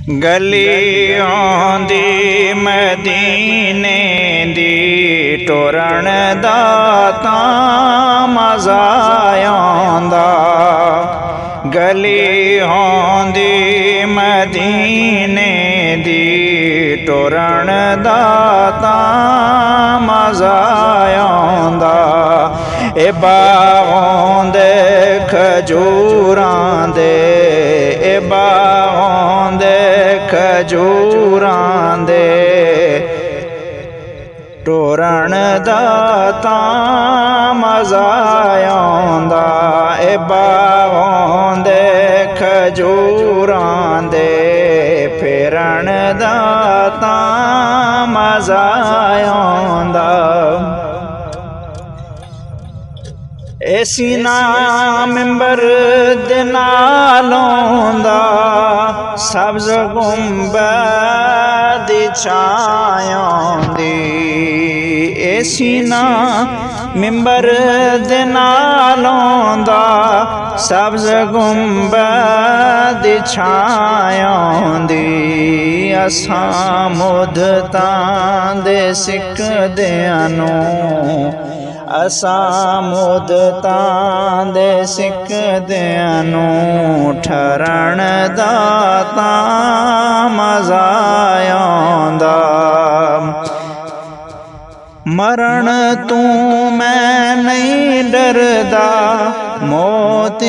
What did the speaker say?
गली आंदी मदीने दी टुरन दा तां मज़ा आंदा। गली आंदी मदीने दी टुरन दा तां मज़ा आंदा। ए बागों दे खजूरां दे, ए बागों दे खजूरां दे टुरन दा तां मज़ा आंदा। ए बागों दे खजूरां दे फिरन दा तां मज़ा आंदा। सीना मिंबर दे नालों दा सब्ज़ गुंबद छायां दी। सीना मिंबर दे नालों दा सब्ज़ गुंबद छायां दी। असां मुद्दतां दे सिकदियां नूं, असां मुद्दतां दे सिकदियां नूं ठहरण दा तां मज़ा आंदा। मरण तू मैं नहीं डरदा, मौत